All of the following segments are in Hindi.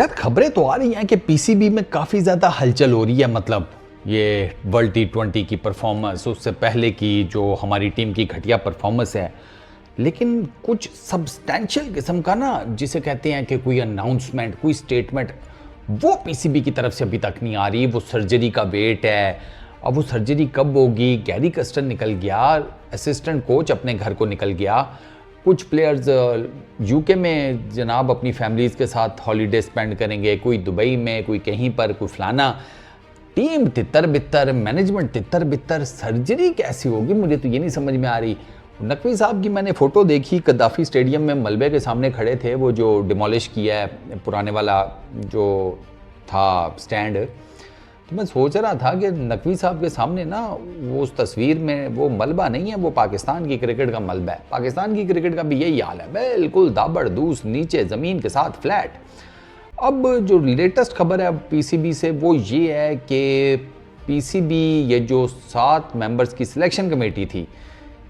यार खबरें तो आ रही हैं कि पीसीबी में काफ़ी ज़्यादा हलचल हो रही है। मतलब ये वर्ल्ड T20 की परफॉर्मेंस, उससे पहले की जो हमारी टीम की घटिया परफॉर्मेंस है, लेकिन कुछ सब्सटेंशियल किस्म का ना, जिसे कहते हैं कि कोई अनाउंसमेंट, कोई स्टेटमेंट, वो पीसीबी की तरफ से अभी तक नहीं आ रही। वो सर्जरी का वेट है। अब वो सर्जरी कब होगी? गैरी कस्टन निकल गया, असिस्टेंट कोच अपने घर को निकल गया। कुछ प्लेयर्स यूके में जनाब अपनी फैमिलीज़ के साथ हॉलीडे स्पेंड करेंगे, कोई दुबई में, कोई कहीं पर, कोई फलाना। टीम तितर बितर, मैनेजमेंट तितर बितर। सर्जरी कैसी होगी, मुझे तो ये नहीं समझ में आ रही। नकवी साहब की मैंने फ़ोटो देखी, कद्दाफ़ी स्टेडियम में मलबे के सामने खड़े थे, वो जो डिमोलिश किया है पुराने वाला जो था स्टैंड। तो मैं सोच रहा था कि नकवी साहब के सामने ना, वो उस तस्वीर में वो मलबा नहीं है, वो पाकिस्तान की क्रिकेट का मलबा है। पाकिस्तान की क्रिकेट का भी यही हाल है, बिल्कुल दाबड़दूस, नीचे ज़मीन के साथ फ्लैट। अब जो लेटेस्ट खबर है पीसीबी से वो ये है कि पीसीबी ये जो 7 मेंबर्स की सिलेक्शन कमेटी थी,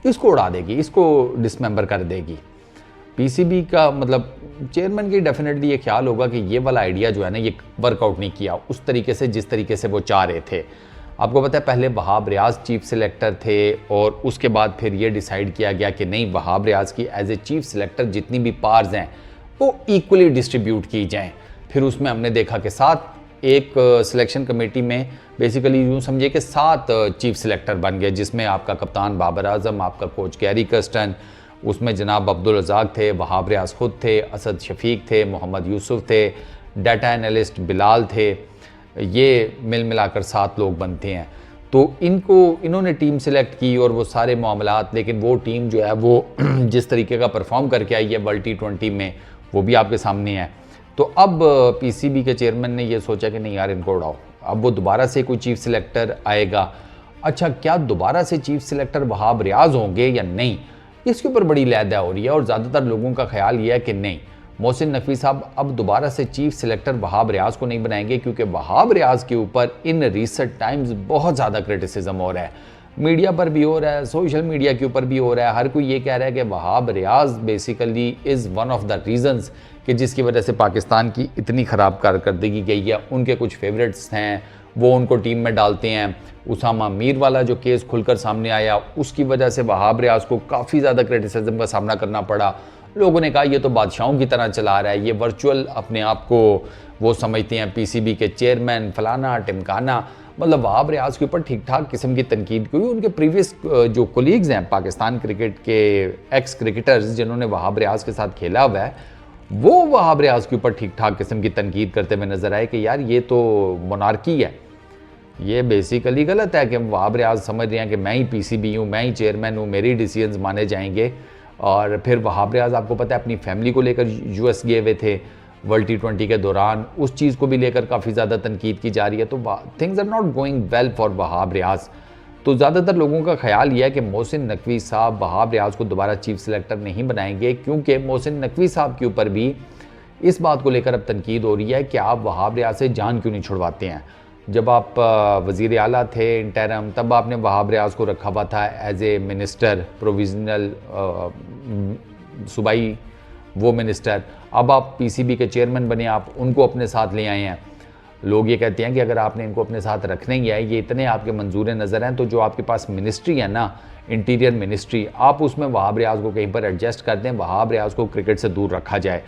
इसको उड़ा देगी, इसको डिसमेंबर कर देगी। पीसीबी का मतलब चेयरमैन की डेफिनेटली ये ख्याल होगा कि ये वाला आइडिया जो है ना, ये वर्कआउट नहीं किया उस तरीके से जिस तरीके से वो चाह रहे थे। आपको पता है पहले वहाब रियाज चीफ सिलेक्टर थे और उसके बाद फिर ये डिसाइड किया गया कि नहीं, वहाब रियाज की एज ए चीफ सिलेक्टर जितनी भी पावर्स हैं वो इक्वली डिस्ट्रीब्यूट की जाएँ। फिर उसमें हमने देखा कि 7 एक सिलेक्शन कमेटी में बेसिकली यूँ समझिए कि 7 चीफ सिलेक्टर बन गए, जिसमें आपका कप्तान बाबर आजम, आपका कोच गैरी कस्टन, उसमें जनाब अब्दुल रज़ाक थे, वहाब रियाज खुद थे, असद शफीक थे, मोहम्मद यूसुफ थे, डाटा एनालिस्ट बिलाल थे। ये मिल मिलाकर 7 लोग बनते हैं। तो इन्होंने टीम सेलेक्ट की और वो सारे मामलात, लेकिन वो टीम जो है वो जिस तरीके का परफॉर्म करके आई है वर्ल्ड T20 में, वो भी आपके सामने है। तो अब पीसीबी के चेयरमैन ने ये सोचा कि नहीं यार, इनको उड़ाओ। अब वो दोबारा से कोई चीफ सिलेक्टर आएगा। अच्छा, क्या दोबारा से चीफ सिलेक्टर वहाब रियाज होंगे या नहीं, इसके ऊपर बड़ी लहदा हो रही है। और ज़्यादातर लोगों का ख्याल ये है कि नहीं, मोहसिन नकवी साहब अब दोबारा से चीफ सिलेक्टर वहाब रियाज को नहीं बनाएंगे, क्योंकि वहाब रियाज के ऊपर इन रिसेंट टाइम्स बहुत ज़्यादा क्रिटिसिज्म हो रहा है। मीडिया पर भी हो रहा है, सोशल मीडिया के ऊपर भी हो रहा है। हर कोई ये कह रहा है कि Wahab Riaz basically is one of the reasons कि जिसकी वजह से पाकिस्तान की इतनी ख़राब कारकर्दगी गई है। उनके कुछ फेवरेट्स हैं, वो उनको टीम में डालते हैं। उसामा मीर वाला जो केस खुलकर सामने आया, उसकी वजह से वहाब रियाज को काफ़ी ज़्यादा क्रिटिसिज्म का सामना करना पड़ा। लोगों ने कहा ये तो बादशाहों की तरह चला रहा है, ये वर्चुअल अपने आप को वो समझते हैं पीसीबी के चेयरमैन, फलाना टिमकाना। मतलब वहाब रियाज के ऊपर ठीक ठाक किस्म की तनकीद हुई। उनके प्रीवियस जो कोलीग्स हैं पाकिस्तान क्रिकेट के, एक्स क्रिकेटर्स जिन्होंने वहाब रियाज के साथ खेला हुआ है, वो वहाब रियाज के ऊपर ठीक ठाक किस्म की तनकीद करते हुए नजर आए कि यार ये तो मोनार्की है, ये बेसिकली गलत है कि वहाब रियाज समझ रहे हैं कि मैं ही पीसीबी हूँ, मैं ही चेयरमैन हूँ, मेरी डिसीजंस माने जाएंगे। और फिर वहाब रियाज आपको पता है अपनी फैमिली को लेकर यूएस गए हुए थे वर्ल्ड T20 के दौरान, उस चीज़ को भी लेकर काफ़ी ज़्यादा तनकीद की जा रही है। तो things are not going well for Wahab Riaz. तो ज़्यादातर लोगों का ख्याल यह है कि मोहसिन नकवी साहब वहाब रियाज को दोबारा चीफ सिलेक्टर नहीं बनाएंगे, क्योंकि मोहसिन नकवी साहब के ऊपर भी इस बात को लेकर अब तनकीद हो रही है कि आप वहाब रियाज से जान क्यों नहीं छुड़वाते हैं। जब आप वज़ीर आला थे इंटरम, तब आपने वहाब रियाज को रखा हुआ था एज ए मिनिस्टर, प्रोविजनल सूबाई वो मिनिस्टर। अब आप पीसीबी के चेयरमैन बने, आप उनको अपने साथ ले आए हैं। लोग ये कहते हैं कि अगर आपने इनको अपने साथ रखने ही है, ये इतने आपके मंजूर नज़र हैं, तो जो आपके पास मिनिस्ट्री है ना, इंटीरियर मिनिस्ट्री, आप उसमें वहाब रियाज को कहीं पर एडजस्ट कर दें, वहाब रियाज को क्रिकेट से दूर रखा जाए।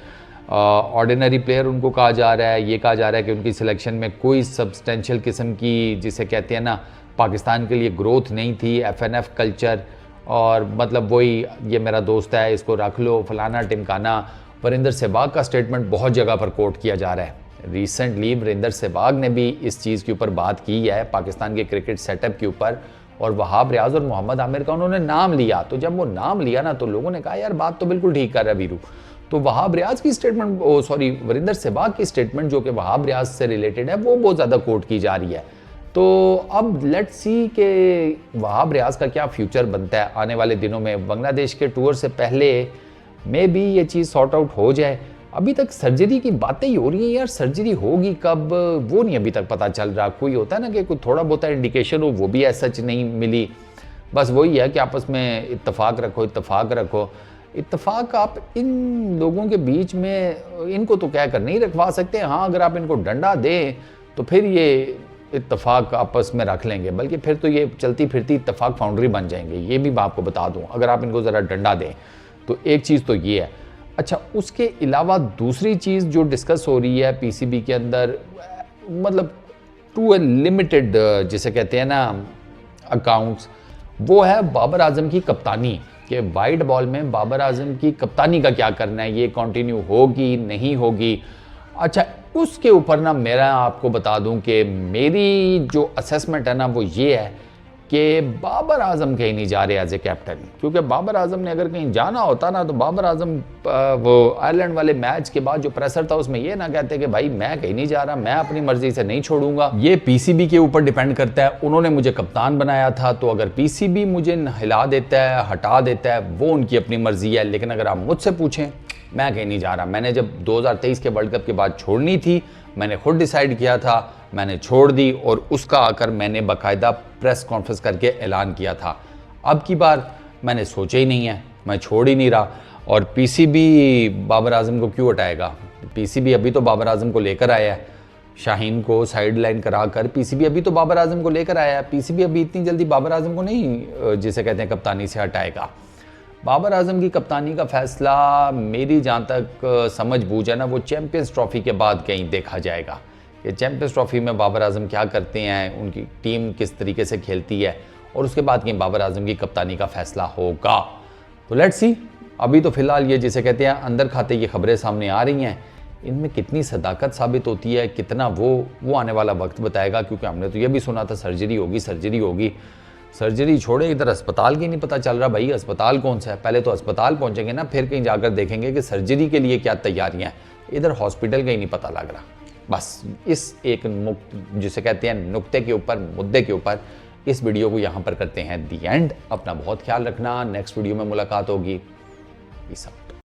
ऑर्डिनरी प्लेयर उनको कहा जा रहा है, ये कहा जा रहा है कि उनकी सिलेक्शन में कोई सब्सटेंशियल किस्म की, जिसे कहते हैं ना, पाकिस्तान के लिए ग्रोथ नहीं थी, FNF कल्चर, और मतलब वही ये मेरा दोस्त है इसको रख लो, फलाना टिमकाना। वरिंदर सहवाग का स्टेटमेंट बहुत जगह पर कोट किया जा रहा है। रिसेंटली वरिंदर सहवाग ने भी इस चीज़ के ऊपर बात की है, पाकिस्तान के क्रिकेट सेटअप के ऊपर, और वहाब रियाज और मोहम्मद आमिर का उन्होंने नाम लिया। तो जब वो नाम लिया ना, तो लोगों ने कहा यार बात तो बिल्कुल ठीक कर रहा है वीरू। तो वहाब रियाज की स्टेटमेंट, वरिंदर सहवाग की स्टेटमेंट जो कि वहाब रियाज से रिलेटेड है, वो बहुत ज़्यादा कोट की जा रही है। तो अब लेट्स सी कि वहाब रियाज का क्या फ्यूचर बनता है आने वाले दिनों में। बांग्लादेश के टूर से पहले मे भी ये चीज़ सॉर्ट आउट हो जाए। अभी तक सर्जरी की बातें ही हो रही हैं यार, सर्जरी होगी कब वो नहीं अभी तक पता चल रहा। कोई होता है ना कि कोई थोड़ा बहुत इंडिकेशन हो, वो भी ऐसा सच नहीं मिली। बस वही है कि आपस में इत्तेफाक रखो। इत्तेफाक आप इन लोगों के बीच में इनको तो कह कर नहीं रखवा सकते। हाँ, अगर आप इनको डंडा दें तो फिर ये इत्तेफाक आपस में रख लेंगे, बल्कि फिर तो ये चलती फिरती इत्तेफाक फाउंड्री बन जाएंगे। ये भी मैं आपको बता दूं, अगर आप इनको ज़रा डंडा दें तो एक चीज़ तो ये है। अच्छा, उसके अलावा दूसरी चीज़ जो डिस्कस हो रही है पीसीबी के अंदर, मतलब टू ए लिमिटेड जिसे कहते हैं ना अकाउंट्स, वो है बाबर आजम की कप्तानी, कि वाइट बॉल में बाबर आजम की कप्तानी का क्या करना है, ये कंटिन्यू होगी नहीं होगी। अच्छा, उसके ऊपर ना मेरा आपको बता दूं कि मेरी जो असेसमेंट है ना वो ये है कि बाबर आजम कहीं नहीं जा रहे एज ए कैप्टन, क्योंकि बाबर आजम ने अगर कहीं जाना होता ना तो बाबर आजम वो आयरलैंड वाले मैच के बाद जो प्रेशर था उसमें ये ना कहते कि भाई मैं कहीं नहीं जा रहा, मैं अपनी मर्जी से नहीं छोड़ूंगा। ये पीसीबी के ऊपर डिपेंड करता है, उन्होंने मुझे कप्तान बनाया था, तो अगर पीसीबी मुझे हिला देता है, हटा देता है, वो उनकी अपनी मर्जी है। लेकिन अगर आप मुझसे पूछें, मैं कहीं नहीं जा रहा। मैंने जब 2023 के वर्ल्ड कप के बाद छोड़नी थी, मैंने खुद डिसाइड किया था, मैंने छोड़ दी, और उसका आकर मैंने बाकायदा प्रेस कॉन्फ्रेंस करके ऐलान किया था। अब की बार मैंने सोचा ही नहीं है, मैं छोड़ ही नहीं रहा। और पीसीबी बाबर आजम को क्यों हटाएगा? पीसीबी अभी तो बाबर आजम को लेकर आया है, शाहीन को साइड लाइन करा कर पीसीबी अभी तो बाबर आजम को लेकर आया है। पीसीबी अभी इतनी जल्दी बाबर आजम को नहीं, जिसे कहते हैं, कप्तानी से हटाएगा। बाबर आजम की कप्तानी का फैसला मेरी जहाँ तक समझ बूझ है ना, वो चैम्पियंस ट्रॉफी के बाद कहीं देखा जाएगा कि चैम्पियंस ट्रॉफी में बाबर आजम क्या करते हैं, उनकी टीम किस तरीके से खेलती है, और उसके बाद कहीं बाबर आजम की कप्तानी का फैसला होगा। तो लेट्स सी। अभी तो फिलहाल ये जिसे कहते हैं अंदर खाते ये खबरें सामने आ रही हैं, इनमें कितनी सदाकत साबित होती है, कितना वो आने वाला वक्त बताएगा। क्योंकि हमने तो ये भी सुना था सर्जरी होगी। सर्जरी छोड़े, इधर अस्पताल की नहीं पता चल रहा भाई, अस्पताल कौन सा है। पहले तो अस्पताल पहुंचेंगे ना, फिर कहीं जाकर देखेंगे कि सर्जरी के लिए क्या तैयारियां हैं। इधर हॉस्पिटल का ही नहीं पता लग रहा। बस इस एक जिसे कहते हैं नुक्ते के ऊपर, मुद्दे के ऊपर इस वीडियो को यहाँ पर करते हैं दी एंड। अपना बहुत ख्याल रखना, नेक्स्ट वीडियो में मुलाकात होगी। Peace out.